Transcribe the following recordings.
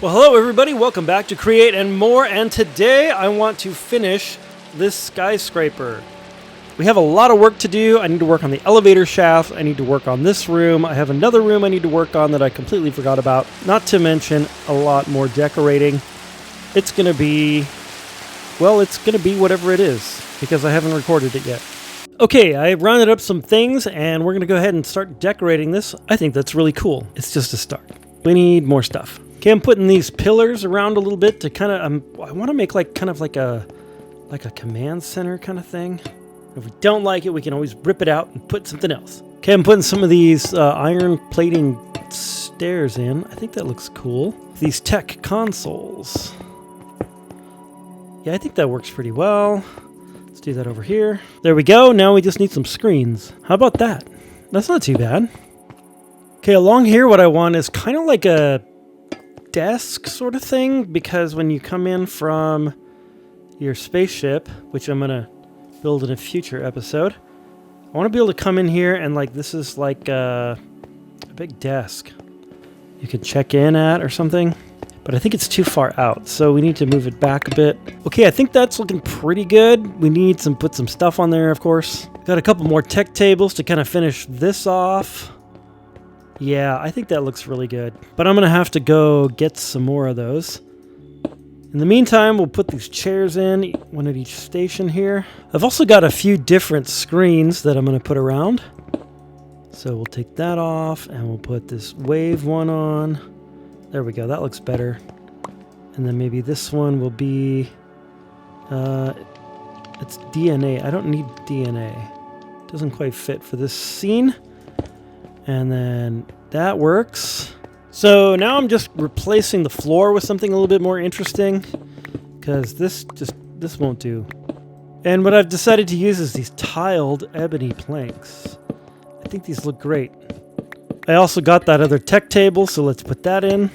Well, hello everybody, welcome back to Create and More, and today I want to finish this skyscraper. We have a lot of work to do. I need to work on the elevator shaft, I need to work on this room, I have another room I need to work on that I completely forgot about, not to mention a lot more decorating. It's gonna be whatever it is, because I haven't recorded it yet. Okay, I rounded up some things, and we're gonna go ahead and start decorating this. I think that's really cool. It's just a start. We need more stuff. Okay, I'm putting these pillars around a little bit to kind of, I want to make like a command center kind of thing. If we don't like it, we can always rip it out and put something else. Okay, I'm putting some of these iron plating stairs in. I think that looks cool. These tech consoles. Yeah, I think that works pretty well. Let's do that over here. There we go. Now we just need some screens. How about that? That's not too bad. Okay, along here what I want is kind of like a desk sort of thing, because when you come in from your spaceship, which I'm gonna build in a future episode, I want to be able to come in here and like this is like a big desk you could check in at or something, but I think it's too far out, so we need to move it back a bit. Okay, I think that's looking pretty good. We need to put some stuff on there, of course. Got a couple more tech tables to kind of finish this off. Yeah, I think that looks really good. But I'm going to have to go get some more of those. In the meantime, we'll put these chairs in, one at each station here. I've also got a few different screens that I'm going to put around. So we'll take that off, and we'll put this wave one on. There we go, that looks better. And then maybe this one will be... it's DNA. I don't need DNA. Doesn't quite fit for this scene. And then that works. So now I'm just replacing the floor with something a little bit more interesting, because this won't do. And what I've decided to use is these tiled ebony planks. I think these look great. I also got that other tech table, so let's put that in.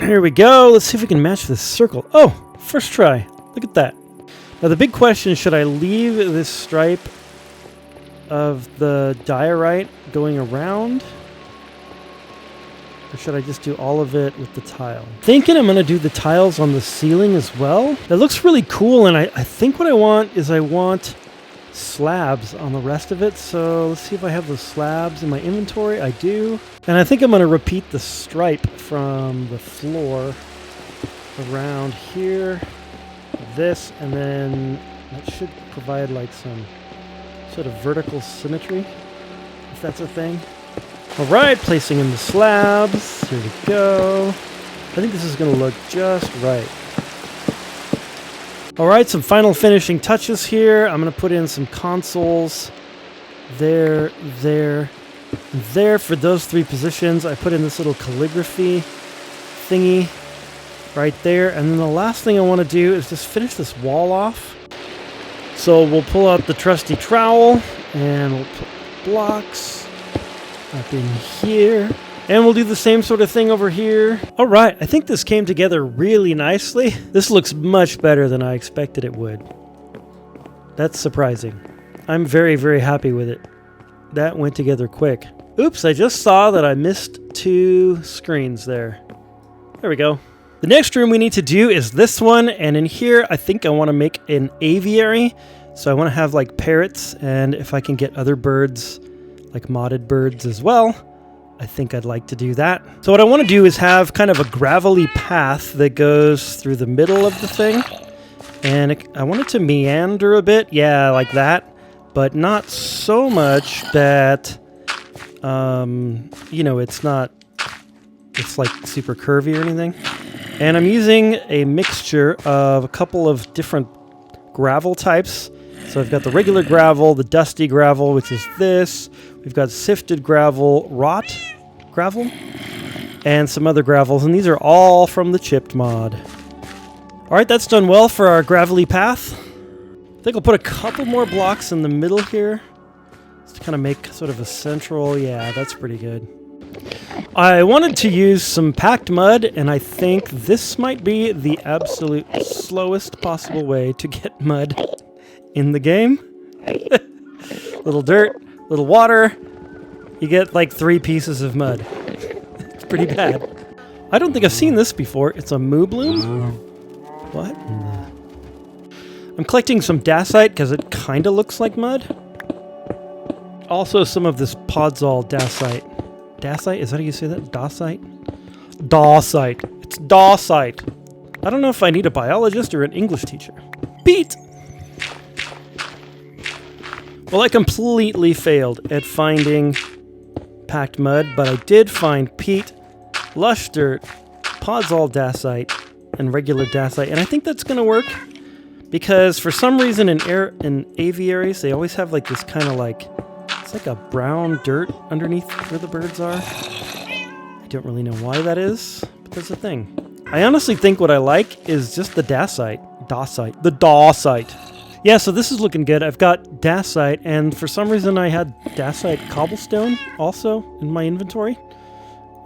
Here we go. Let's see if we can match this circle. Oh, first try. Look at that. Now the big question is, should I leave this stripe of the diorite going around, or should I just do all of it with the tile? Thinking I'm going to do the tiles on the ceiling as well. That looks really cool, and I think what I want is I want slabs on the rest of it. So let's see if I have those slabs in my inventory. I do. And I think I'm going to repeat the stripe from the floor around here, this, and then that should provide like some sort of vertical symmetry, if that's a thing. All right, placing in the slabs. Here we go. I think this is going to look just right. All right, some final finishing touches here. I'm going to put in some consoles there, there, and there for those three positions. I put in this little calligraphy thingy right there. And then the last thing I want to do is just finish this wall off. So we'll pull out the trusty trowel, and we'll put blocks up in here. And we'll do the same sort of thing over here. All right, I think this came together really nicely. This looks much better than I expected it would. That's surprising. I'm very, very happy with it. That went together quick. Oops, I just saw that I missed two screens there. There we go. The next room we need to do is this one, and in here I think I want to make an aviary. So I want to have like parrots, and if I can get other birds, like modded birds as well, I think I'd like to do that. So what I want to do is have kind of a gravelly path that goes through the middle of the thing, and I want it to meander a bit, yeah, like that, but not so much that, you know, it's like super curvy or anything. And I'm using a mixture of a couple of different gravel types. So I've got the regular gravel, the dusty gravel, which is this. We've got sifted gravel, wrought gravel, and some other gravels. And these are all from the chipped mod. All right, that's done well for our gravelly path. I think I'll put a couple more blocks in the middle here, just to kind of make sort of a central, yeah, that's pretty good. I wanted to use some packed mud, and I think this might be the absolute slowest possible way to get mud in the game. Little dirt, little water, you get like 3 pieces of mud. It's pretty bad. I don't think I've seen this before. It's a moo bloom? What? I'm collecting some dacite because it kind of looks like mud. Also some of this podzol dacite. Dacite? Is that how you say that? Dacite? Dacite. It's dacite. I don't know if I need a biologist or an English teacher. Pete! Well, I completely failed at finding packed mud, but I did find peat, lush dirt, podzol dacite, and regular dacite. And I think that's going to work because for some reason in aviaries, they always have like this kind of like, it's like a brown dirt underneath where the birds are. I don't really know why that is, but that's a thing. I honestly think what I like is just the dacite. The dacite. Yeah, so this is looking good. I've got dacite, and for some reason I had dacite cobblestone also in my inventory.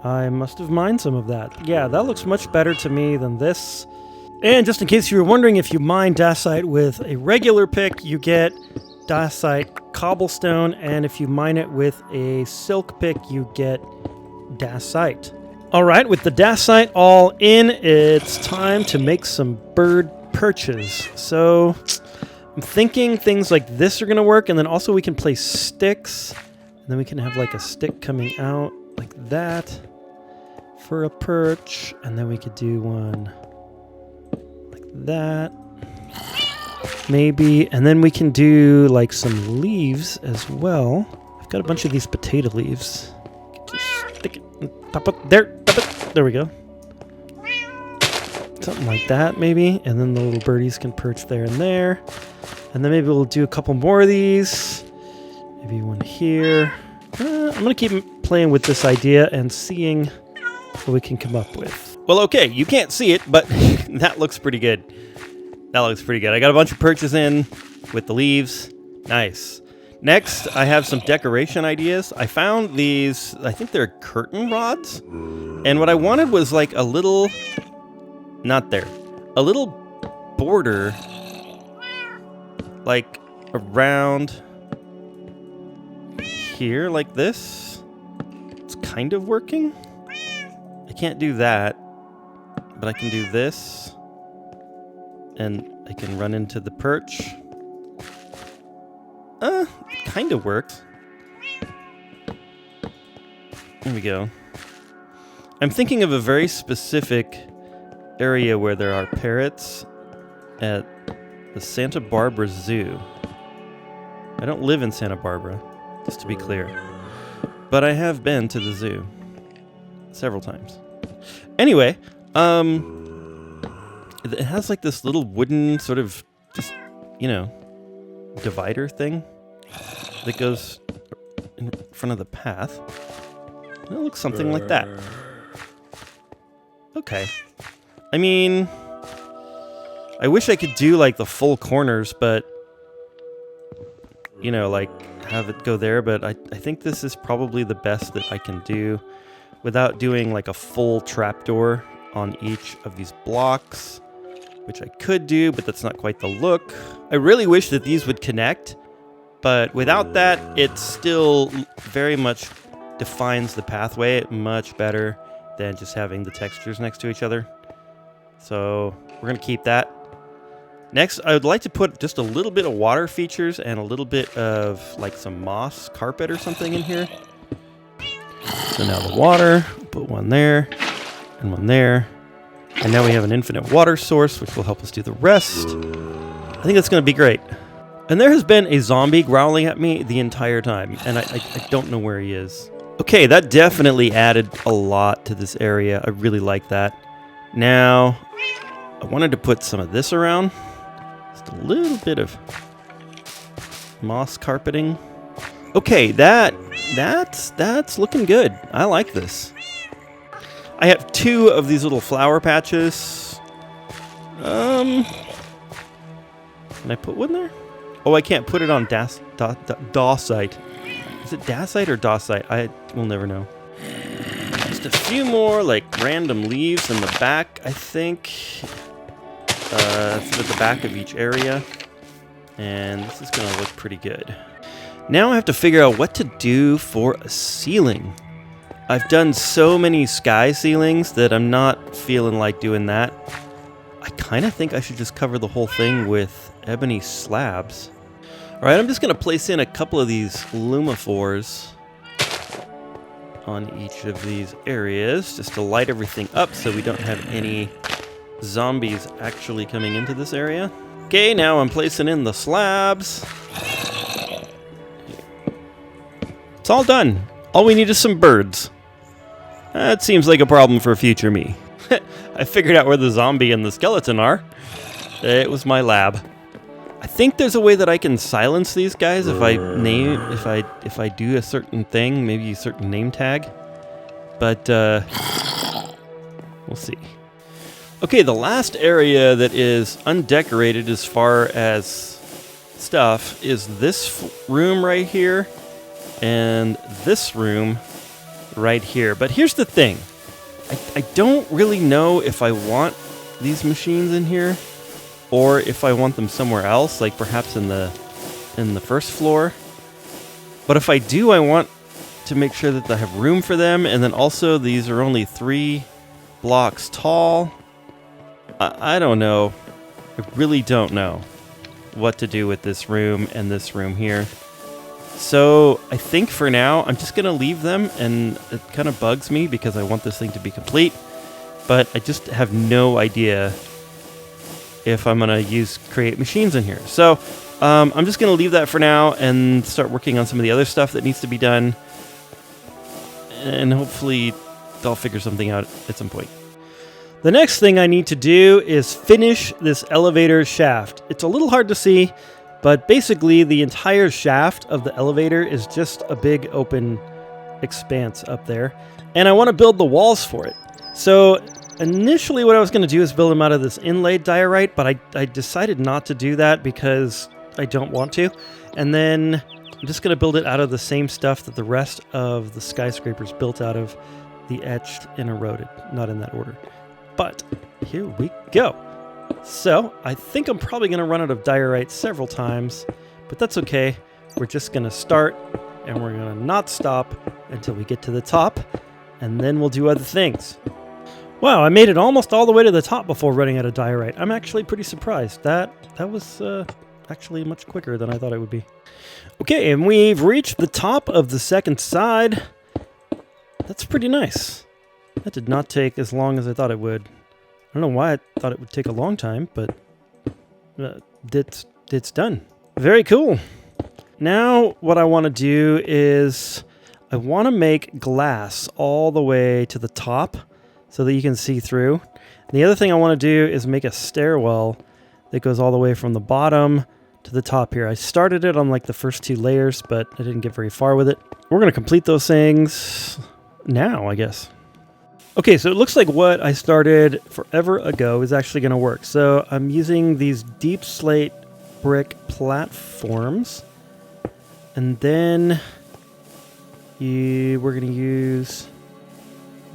I must have mined some of that. Yeah, that looks much better to me than this. And just in case you were wondering, if you mine dacite with a regular pick, you get dacite cobblestone, and if you mine it with a silk pick, you get dacite. All right, with the dacite all in, it's time to make some bird perches. So I'm thinking things like this are going to work, and then also we can place sticks, and then we can have like a stick coming out like that for a perch, and then we could do one like that maybe, and then we can do like some leaves as well. I've got a bunch of these potato leaves. Just stick it on top of there. There we go. Something like that maybe, and then the little birdies can perch there and there. And then maybe we'll do a couple more of these. Maybe one here. I'm going to keep playing with this idea and seeing what we can come up with. Well, okay, you can't see it, but that looks pretty good. That looks pretty good. I got a bunch of perches in with the leaves. Nice. Next, I have some decoration ideas. I found these, I think they're curtain rods. And what I wanted was like a little, not there, a little border like around here like this. It's kind of working. I can't do that, but I can do this, and I can run into the perch. Kind of works. There we go. I'm thinking of a very specific area where there are parrots at the Santa Barbara Zoo. I don't live in Santa Barbara, just to be clear, but I have been to the zoo several times. Anyway, it has like this little wooden sort of just, divider thing that goes in front of the path. It looks something like that. Okay. I mean, I wish I could do like the full corners, but like have it go there, but I think this is probably the best that I can do without doing like a full trapdoor on each of these blocks, which I could do, but that's not quite the look. I really wish that these would connect, but without that, it still very much defines the pathway much better than just having the textures next to each other. So we're going to keep that. Next, I would like to put just a little bit of water features and a little bit of like some moss carpet or something in here. So now the water, put one there and one there. And now we have an infinite water source, which will help us do the rest. I think that's going to be great. And there has been a zombie growling at me the entire time, and I don't know where he is. Okay, that definitely added a lot to this area. I really like that. Now, I wanted to put some of this around. Just a little bit of moss carpeting. Okay, that's looking good. I like this. I have 2 of these little flower patches. Can I put one there? Oh, I can't put it on dacite. Is it dacite or dacite? I will never know. Just a few more like random leaves in the back, I think. At the back of each area. And this is going to look pretty good. Now I have to figure out what to do for a ceiling. I've done so many sky ceilings that I'm not feeling like doing that. I kind of think I should just cover the whole thing with ebony slabs. All right, I'm just going to place in a couple of these lumiphores on each of these areas just to light everything up so we don't have any zombies actually coming into this area. Okay, now I'm placing in the slabs. It's all done. All we need is some birds. That seems like a problem for future me. I figured out where the zombie and the skeleton are. It was my lab. I think there's a way that I can silence these guys if I do a certain thing, maybe a certain name tag. But we'll see. Okay, the last area that is undecorated as far as stuff is this room right here and this room right here. But here's the thing. I don't really know if I want these machines in here or if I want them somewhere else, like perhaps in the first floor. But if I do, I want to make sure that I have room for them. And then also these are only 3 blocks tall. I don't know. I really don't know what to do with this room and this room here. So I think for now, I'm just going to leave them, and it kind of bugs me because I want this thing to be complete, but I just have no idea if I'm going to create machines in here. So I'm just going to leave that for now and start working on some of the other stuff that needs to be done, and hopefully I'll figure something out at some point. The next thing I need to do is finish this elevator shaft. It's a little hard to see, but basically the entire shaft of the elevator is just a big open expanse up there. And I want to build the walls for it. So initially what I was going to do is build them out of this inlaid diorite, but I decided not to do that because I don't want to. And then I'm just going to build it out of the same stuff that the rest of the skyscraper's built out of, the etched and eroded. Not in that order. But here we go. So I think I'm probably going to run out of diorite several times, but that's okay. We're just going to start, and we're going to not stop until we get to the top, and then we'll do other things. Wow, I made it almost all the way to the top before running out of diorite. I'm actually pretty surprised. That was actually much quicker than I thought it would be. Okay, and we've reached the top of the second side. That's pretty nice. That did not take as long as I thought it would. I don't know why I thought it would take a long time, but it's done. Very cool. Now what I want to do is I want to make glass all the way to the top so that you can see through. And the other thing I want to do is make a stairwell that goes all the way from the bottom to the top here. I started it on like the first 2 layers, but I didn't get very far with it. We're going to complete those things now, I guess. Okay, so it looks like what I started forever ago is actually going to work. So I'm using these deep slate brick platforms. And then we're going to use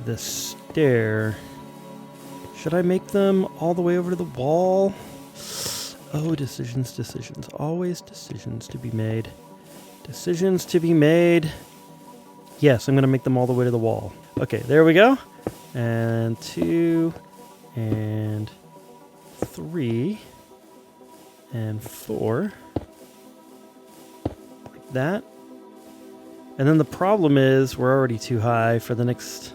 the stair. Should I make them all the way over to the wall? Oh, decisions. Always decisions to be made. Decisions to be made. Yes, I'm going to make them all the way to the wall. Okay, there we go. And 2, and 3, and 4, like that. And then the problem is we're already too high for the next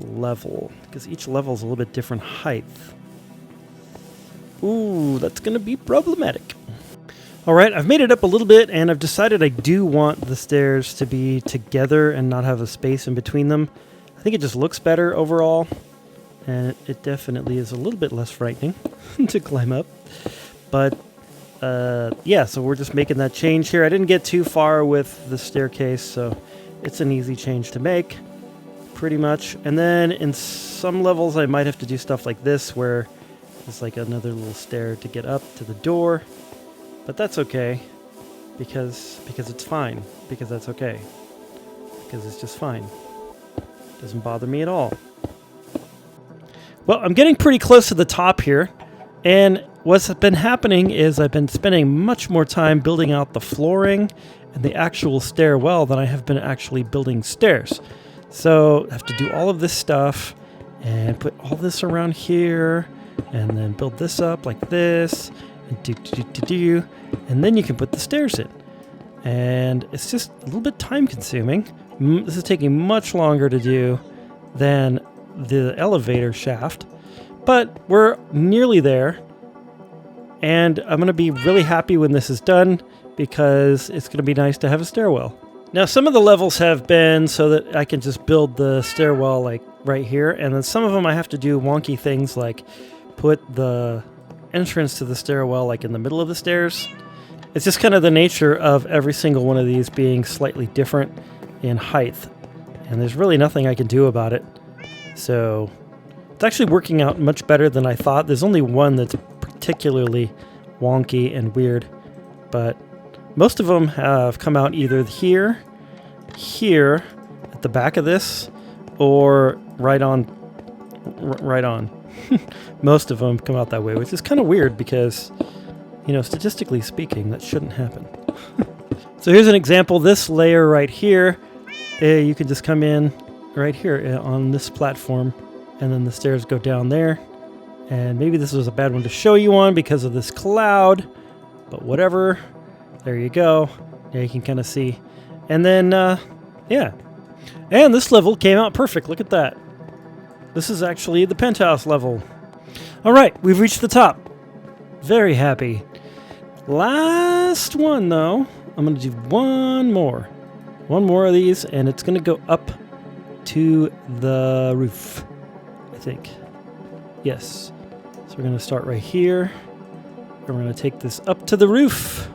level, because each level is a little bit different height. Ooh, that's going to be problematic. All right, I've made it up a little bit, and I've decided I do want the stairs to be together and not have a space in between them. I think it just looks better overall, and it definitely is a little bit less frightening to climb up. But, yeah, so we're just making that change here. I didn't get too far with the staircase, so it's an easy change to make, pretty much. And then in some levels, I might have to do stuff like this, where there's like another little stair to get up to the door. But that's okay, because it's fine, because that's okay, because it's just fine. Doesn't bother me at all. Well, I'm getting pretty close to the top here, and what's been happening is I've been spending much more time building out the flooring and the actual stairwell, then I have been actually building stairs. So I have to do all of this stuff and put all this around here and then build this up like this and and then you can put the stairs in. And it's just a little bit time consuming. This is taking much longer to do than the elevator shaft, but we're nearly there. And I'm going to be really happy when this is done because it's going to be nice to have a stairwell. Now, some of the levels have been so that I can just build the stairwell like right here. And then some of them I have to do wonky things like put the entrance to the stairwell like in the middle of the stairs. It's just kind of the nature of every single one of these being slightly different in height. And there's really nothing I can do about it. So it's actually working out much better than I thought. There's only one that's particularly wonky and weird, but most of them have come out either here at the back of this, or right on. Most of them come out that way, which is kind of weird because, you know, statistically speaking, that shouldn't happen. So here's an example. This layer right here, you can just come in right here on this platform, and then the stairs go down there. And maybe this was a bad one to show you on because of this cloud, but whatever. There you go. Yeah, you can kind of see. And then, yeah. And this level came out perfect. Look at that. This is actually the penthouse level. All right, we've reached the top. Very happy. Last one, though. I'm going to do one more. One more of these, and it's going to go up to the roof, I think. Yes. So we're going to start right here. And we're going to take this up to the roof.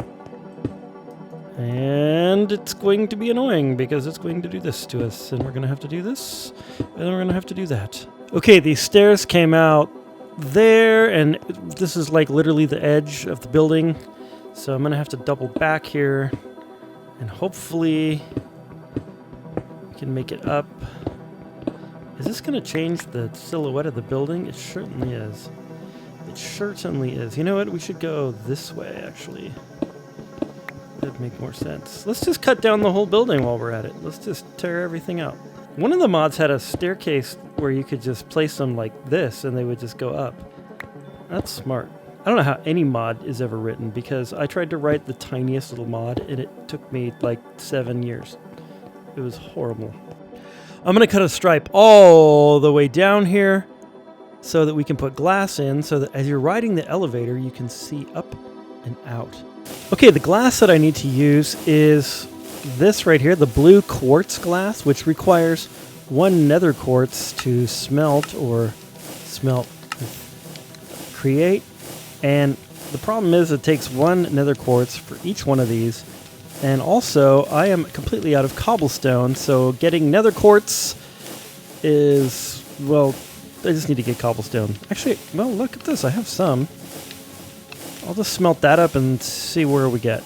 And it's going to be annoying because it's going to do this to us. And we're going to have to do this. And then we're going to have to do that. Okay, these stairs came out there. And this is like literally the edge of the building. So I'm going to have to double back here. And hopefully we can make it up. Is this going to change the silhouette of the building? It certainly is. It certainly is. You know what? We should go this way, actually. That'd make more sense. Let's just cut down the whole building while we're at it. Let's just tear everything out. One of the mods had a staircase where you could just place them like this and they would just go up. That's smart. I don't know how any mod is ever written because I tried to write the tiniest little mod and it took me like 7 years. It was horrible. I'm going to cut a stripe all the way down here so that we can put glass in so that as you're riding the elevator, you can see up and out. Okay, the glass that I need to use is this right here, the blue quartz glass, which requires 1 nether quartz to create. And the problem is it takes 1 nether quartz for each one of these. And also, I am completely out of cobblestone, so getting nether quartz is, well, I just need to get cobblestone. Actually, well, look at this. I have some. I'll just smelt that up and see where we get.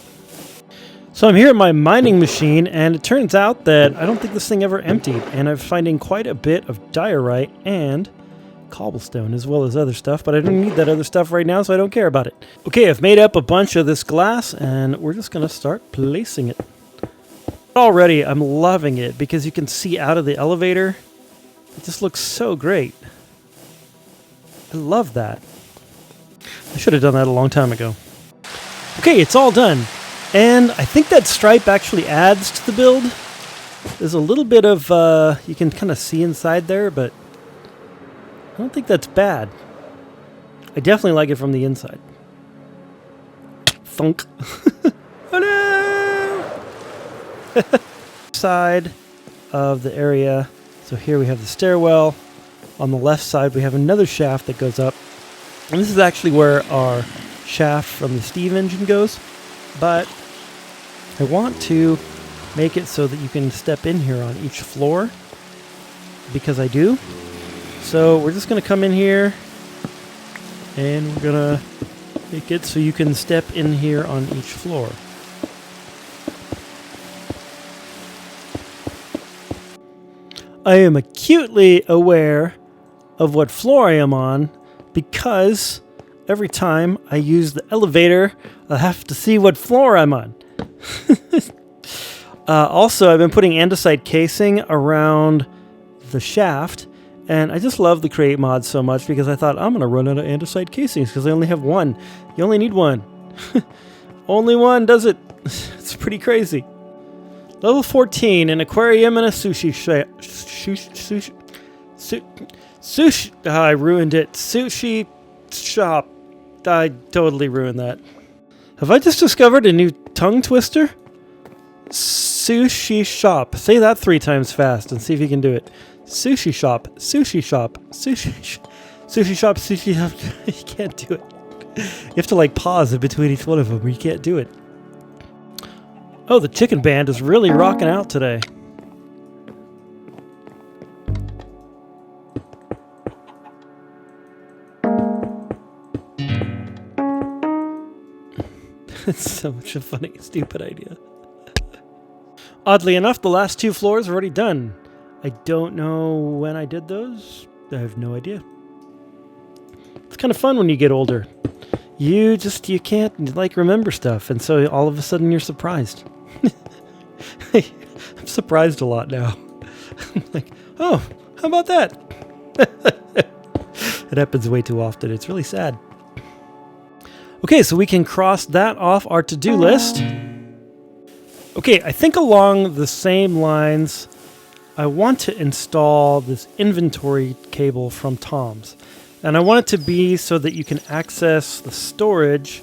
So I'm here at my mining machine, and it turns out that I don't think this thing ever emptied, and I'm finding quite a bit of diorite and cobblestone as well as other stuff, but I don't need that other stuff right now, so I don't care about it. Okay, I've made up a bunch of this glass, and we're just going to start placing it. Already, I'm loving it because you can see out of the elevator. It just looks so great. I love that. I should have done that a long time ago. Okay, it's all done. And I think that stripe actually adds to the build. There's a little bit of, you can kind of see inside there, but I don't think that's bad. I definitely like it from the inside. Thunk. Oh no! Side of the area. So here we have the stairwell. On the left side, we have another shaft that goes up. And this is actually where our shaft from the steam engine goes. But I want to make it so that you can step in here on each floor. Because I do. So we're just going to come in here. And we're going to make it so you can step in here on each floor. I am acutely aware of what floor I am on because every time I use the elevator, I'll have to see what floor I'm on. Also, I've been putting andesite casing around the shaft, and I just love the create mod so much because I thought I'm going to run out of andesite casings because I only have one. You only need one. Only one does it. It's pretty crazy. Level 14, an aquarium and a sushi shop. Sushi. I ruined it. Sushi shop. I totally ruined that. Have I just discovered a new tongue twister? Sushi shop. Say that 3 times fast and see if you can do it. Sushi shop. Sushi shop. Sushi shop. Sushi shop. You can't do it. You have to like pause in between each one of them or you can't do it. Oh, the chicken band is really rocking out today. It's so much a funny, stupid idea. Oddly enough, the last 2 floors are already done. I don't know when I did those. I have no idea. It's kind of fun when you get older. You can't like remember stuff, and so all of a sudden you're surprised. I'm surprised a lot now. I'm like, oh, how about that? It happens way too often. It's really sad. Okay, so we can cross that off our to-do list. Okay, I think along the same lines, I want to install this inventory cable from Tom's. And I want it to be so that you can access the storage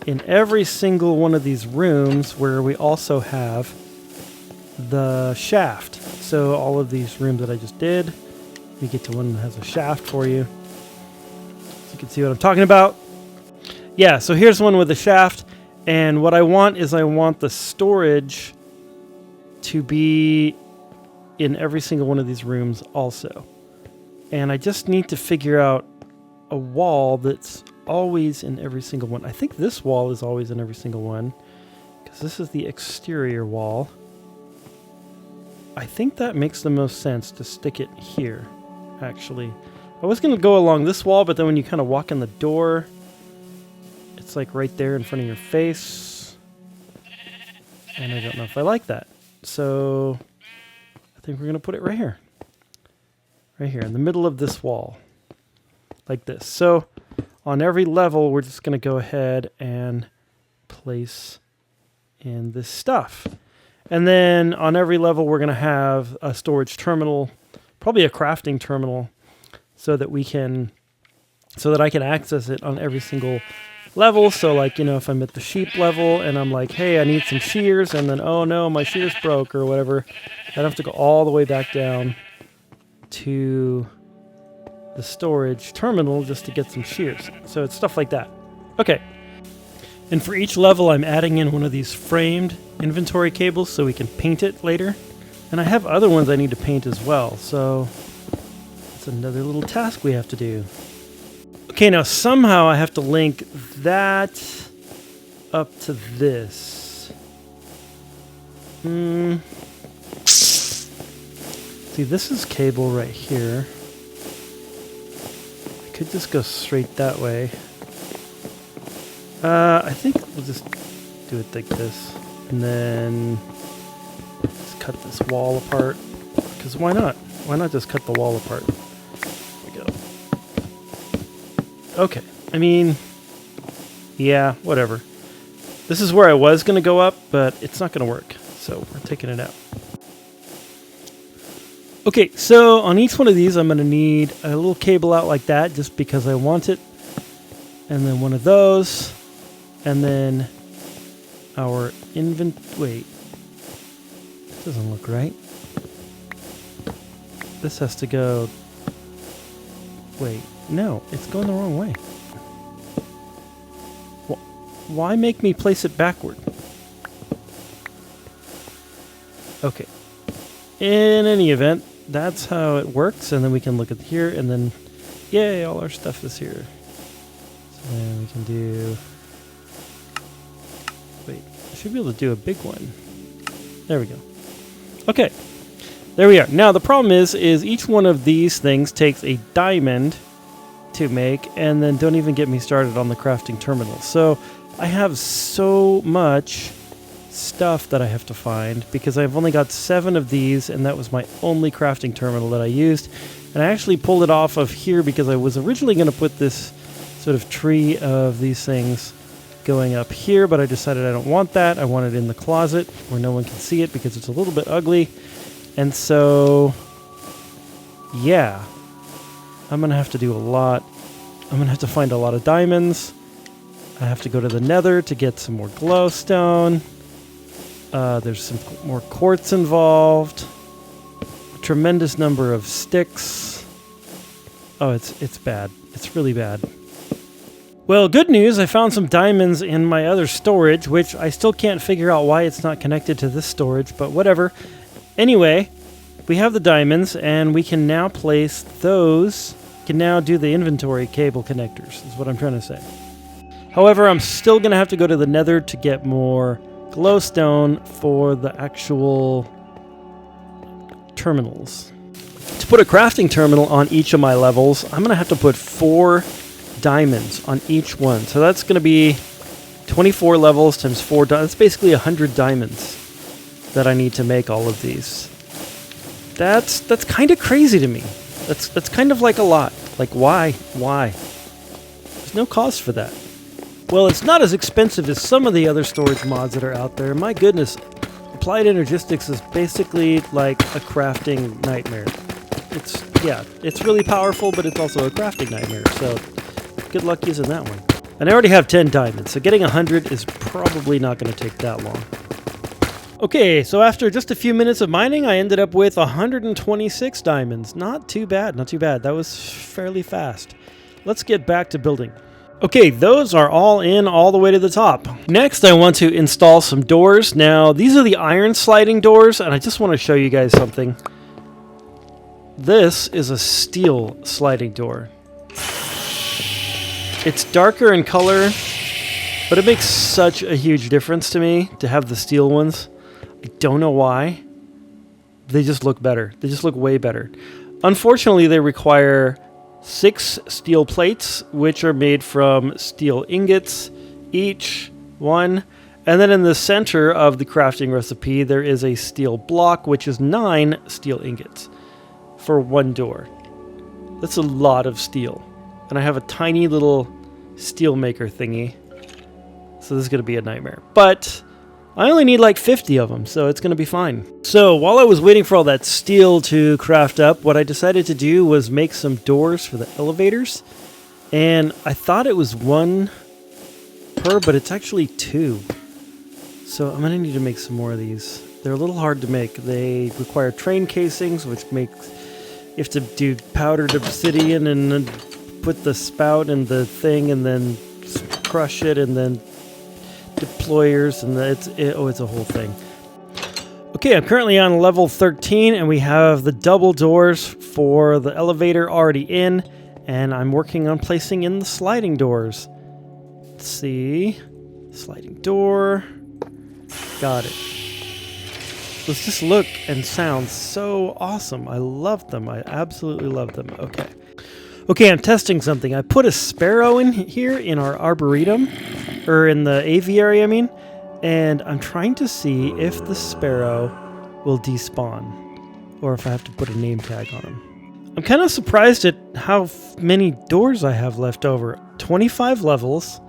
in every single one of these rooms where we also have the shaft. So all of these rooms that I just did, you get to one that has a shaft for you. So you can see what I'm talking about. Yeah, so here's one with a shaft. And what I want is I want the storage to be in every single one of these rooms also. And I just need to figure out a wall that's always in every single one. I think this wall is always in every single one because this is the exterior wall. I think that makes the most sense to stick it here, actually. I was going to go along this wall, but then when you kind of walk in the door, it's like right there in front of your face. And I don't know if I like that. So I think we're going to put it right here. Right here in the middle of this wall. Like this. So on every level, we're just going to go ahead and place in this stuff. And then on every level, we're going to have a storage terminal, probably a crafting terminal, so that I can access it on every single level. So like, you know, if I'm at the sheep level and I'm like, hey, I need some shears, and then, oh no, my shears broke or whatever, I don't have to go all the way back down to the storage terminal just to get some shears. So it's stuff like that. Okay. And for each level, I'm adding in one of these framed inventory cables so we can paint it later. And I have other ones I need to paint as well. So it's another little task we have to do. Okay, now somehow I have to link that up to this. See, this is cable right here. I could just go straight that way. I think we'll just do it like this. And then just cut this wall apart. Because why not? Why not just cut the wall apart? There we go. Okay. I mean, yeah, whatever. This is where I was going to go up, but it's not going to work. So we're taking it out. Okay, so on each one of these, I'm going to need a little cable out like that just because I want it. And then one of those. And then our wait. That doesn't look right. This has to go... Wait, no, it's going the wrong way. Why make me place it backward? Okay. In any event, that's how it works, and then we can look at here, and then, yay, all our stuff is here. So then we can do... Wait, I should be able to do a big one. There we go. Okay, there we are. Now, the problem is each one of these things takes a diamond to make, and then don't even get me started on the crafting terminal. So I have so much stuff that I have to find because I've only got 7 of these, and that was my only crafting terminal that I used. And I actually pulled it off of here because I was originally going to put this sort of tree of these things going up here, but I decided I don't want that. I want it in the closet where no one can see it because it's a little bit ugly. And so, yeah, I'm going to have to do a lot. I'm going to have to find a lot of diamonds. I have to go to the Nether to get some more glowstone. There's some more quartz involved. A tremendous number of sticks. Oh, it's bad. It's really bad. Well, good news, I found some diamonds in my other storage, which I still can't figure out why it's not connected to this storage, but whatever. Anyway, we have the diamonds, and we can now place those. We can now do the inventory cable connectors, is what I'm trying to say. However, I'm still going to have to go to the Nether to get more glowstone for the actual terminals. To put a crafting terminal on each of my levels, I'm going to have to put 4 diamonds on each one. So that's going to be 24 levels times 4. That's basically 100 diamonds that I need to make all of these. That's kind of crazy to me. That's kind of like a lot. Like, why? There's no cost for that. Well, it's not as expensive as some of the other storage mods that are out there. My goodness, Applied Energistics is basically like a crafting nightmare. It's really powerful, but it's also a crafting nightmare, so good luck using that one. And I already have 10 diamonds, so getting 100 is probably not going to take that long. Okay, so after just a few minutes of mining, I ended up with 126 diamonds. Not too bad, not too bad. That was fairly fast. Let's get back to building. Okay, those are all in all the way to the top. Next, I want to install some doors. Now, these are the iron sliding doors, and I just want to show you guys something. This is a steel sliding door. It's darker in color, but it makes such a huge difference to me to have the steel ones. I don't know why. They just look better. They just look way better. Unfortunately, they require 6 steel plates, which are made from steel ingots, each one. And then in the center of the crafting recipe, there is a steel block, which is 9 steel ingots for one door. That's a lot of steel. And I have a tiny little steel maker thingy. So this is going to be a nightmare. But I only need like 50 of them, so it's going to be fine. So while I was waiting for all that steel to craft up, what I decided to do was make some doors for the elevators. And I thought it was 1 per, but it's actually 2. So I'm going to need to make some more of these. They're a little hard to make. They require train casings, which makes... You have to do powdered obsidian and then put the spout in the thing and then crush it and then deployers, and it's a whole thing. Okay, I'm currently on level 13, and we have the double doors for the elevator already in, and I'm working on placing in the sliding doors. Let's see. Sliding door. Got it. Those just look and sound so awesome. I love them. I absolutely love them. Okay. Okay, I'm testing something. I put a sparrow in here in our arboretum, or in the aviary, I mean, and I'm trying to see if the sparrow will despawn, or if I have to put a name tag on him. I'm kind of surprised at how many doors I have left over. 25 levels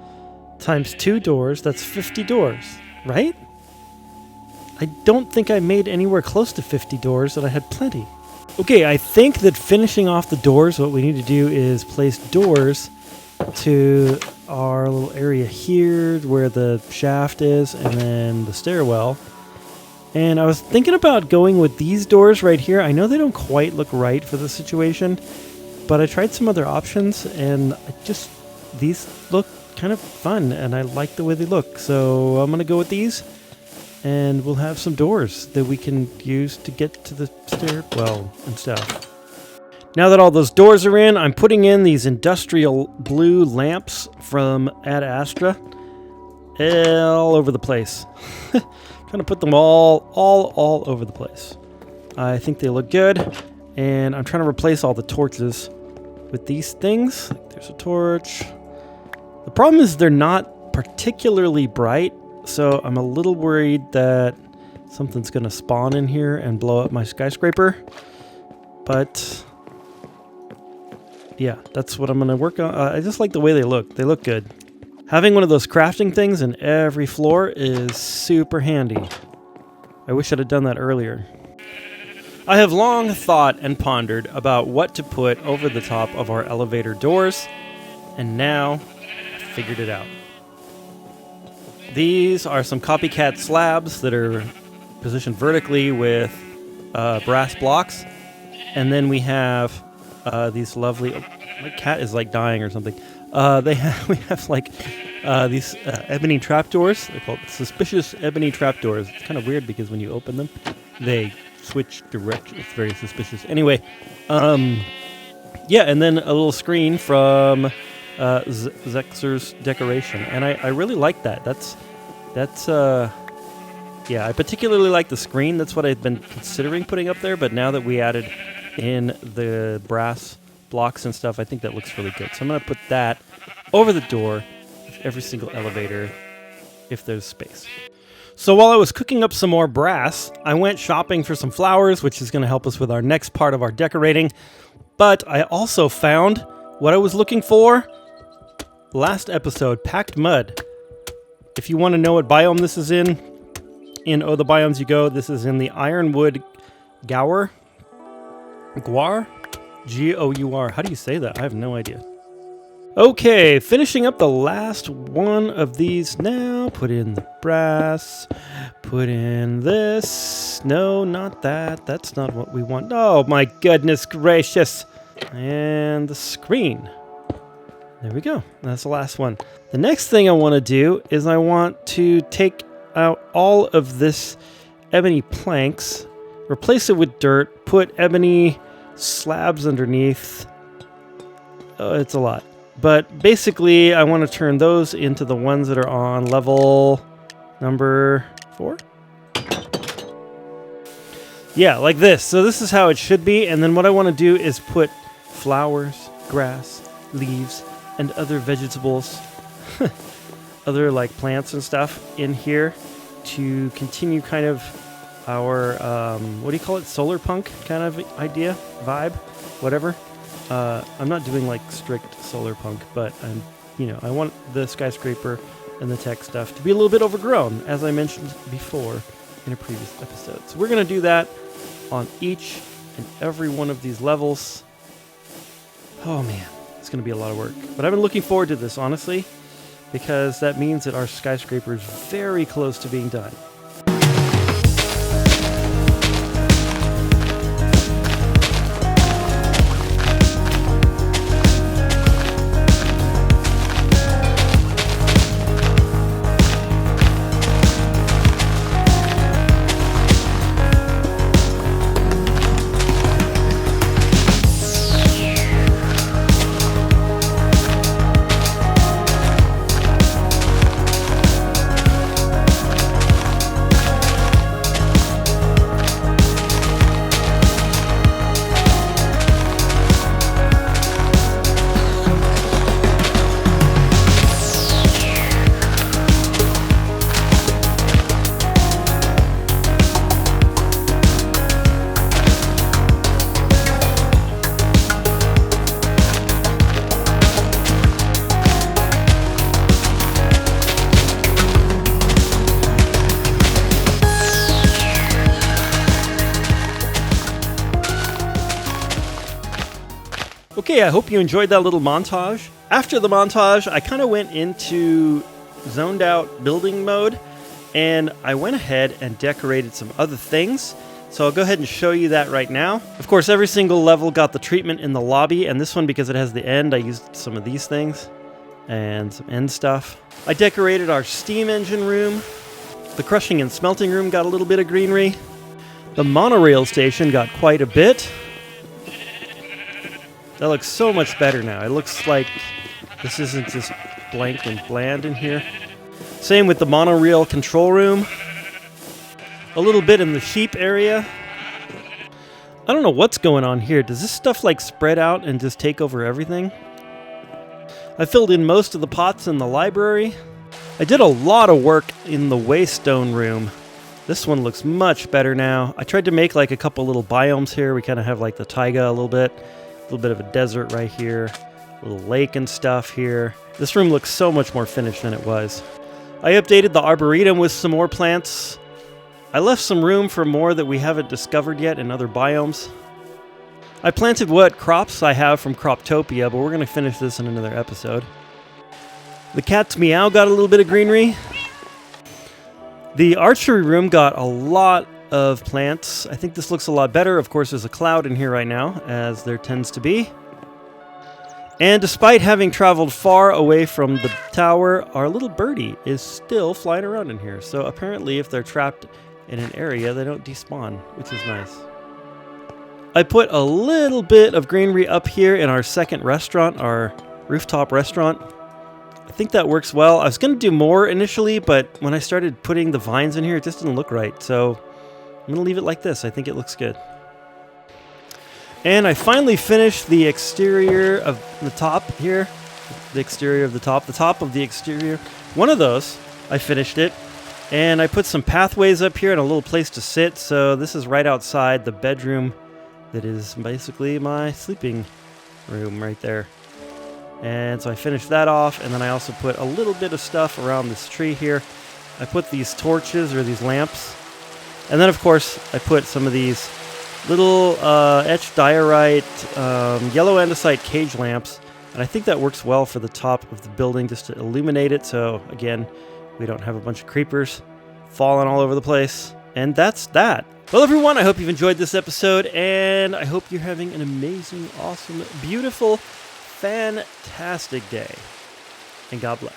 times 2 doors, that's 50 doors, right? I don't think I made anywhere close to 50 doors, and I had plenty. Okay, I think that finishing off the doors, what we need to do is place doors to our little area here where the shaft is, and then the stairwell. And I was thinking about going with these doors right here. I know they don't quite look right for the situation, but I tried some other options, and these look kind of fun, and I like the way they look. So I'm going to go with these. And we'll have some doors that we can use to get to the stairwell and stuff. Now that all those doors are in, I'm putting in these industrial blue lamps from Ad Astra all over the place. Trying to put them all over the place. I think they look good, and I'm trying to replace all the torches with these things. There's a torch. The problem is they're not particularly bright. so I'm a little worried that something's going to spawn in here and blow up my skyscraper. But yeah, that's what I'm going to work on. I just like the way they look. They look good. Having one of those crafting things in every floor is super handy. I wish I'd have done that earlier. I have long thought and pondered about what to put over the top of our elevator doors, and now I figured it out. These are some copycat slabs that are positioned vertically with brass blocks, and then we have these lovely... Oh, my cat is like dying or something. We have like these ebony trapdoors. They're called suspicious ebony trapdoors. It's kind of weird because when you open them, they switch direction. It's very suspicious. Anyway, yeah, and then a little screen from Zexer's decoration, and I really like that. Yeah, I particularly like the screen. That's what I've been considering putting up there, but now that we added in the brass blocks and stuff, I think that looks really good. So I'm going to put that over the door of every single elevator if there's space. So while I was cooking up some more brass, I went shopping for some flowers, which is going to help us with our next part of our decorating. But I also found what I was looking for last episode, packed mud. If you want to know what biome this is in Oh, the Biomes You Go, this is in the Ironwood Gour. Guar? G-O-U-R. How do you say that? I have no idea. Okay, finishing up the last one of these now. Put in the brass. Put in this. No, not that. That's not what we want. Oh, my goodness gracious. And the screen. There we go. That's the last one. The next thing I want to do is I want to take out all of this ebony planks, replace it with dirt, put ebony slabs underneath. It's a lot. But basically, I want to turn those into the ones that are on level number 4. Yeah, like this. So this is how it should be. And then what I want to do is put flowers, grass, leaves, and other vegetables, other like plants and stuff in here to continue kind of our, what do you call it? Solar punk kind of idea, vibe, whatever. I'm not doing like strict solar punk, but I want the skyscraper and the tech stuff to be a little bit overgrown, as I mentioned before in a previous episode. So we're going to do that on each and every one of these levels. Oh man, it's going to be a lot of work. But I've been looking forward to this, honestly, because that means that our skyscraper is very close to being done. Okay, I hope you enjoyed that little montage. After the montage, I kind of went into zoned out building mode, and I went ahead and decorated some other things. So I'll go ahead and show you that right now. Of course, every single level got the treatment in the lobby, and this one, because it has the end, I used some of these things and some end stuff. I decorated our steam engine room. The crushing and smelting room got a little bit of greenery. The monorail station got quite a bit. That looks so much better now. It looks like this isn't just blank and bland in here. Same with the monorail control room. A little bit in the sheep area. I don't know what's going on here. Does this stuff like spread out and just take over everything? I filled in most of the pots in the library. I did a lot of work in the waystone room. This one looks much better now. I tried to make like a couple little biomes here. We kind of have like the taiga a little bit of a desert right here, a little lake and stuff here. This room looks so much more finished than it was. I updated the arboretum with some more plants. I left some room for more that we haven't discovered yet in other biomes. I planted what crops I have from Croptopia, but we're going to finish this in another episode. The cat's meow got a little bit of greenery. The archery room got a lot of plants. I think this looks a lot better. Of course, there's a cloud in here right now, as there tends to be. And despite having traveled far away from the tower, our little birdie is still flying around in here. So apparently if they're trapped in an area, they don't despawn, which is nice. I put a little bit of greenery up here in our second restaurant, our rooftop restaurant. I think that works well. I was going to do more initially, but when I started putting the vines in here, it just didn't look right. So I'm going to leave it like this. I think it looks good. And I finally finished the exterior of the top here. The exterior of the top of the exterior. One of those, I finished it. And I put some pathways up here and a little place to sit. So this is right outside the bedroom that is basically my sleeping room right there. And so I finished that off, and then I also put a little bit of stuff around this tree here. I put these torches, or these lamps. And then, of course, I put some of these little etched diorite, yellow andesite cage lamps. And I think that works well for the top of the building, just to illuminate it. So, again, we don't have a bunch of creepers falling all over the place. And that's that. Well, everyone, I hope you've enjoyed this episode, and I hope you're having an amazing, awesome, beautiful, fantastic day, and God bless.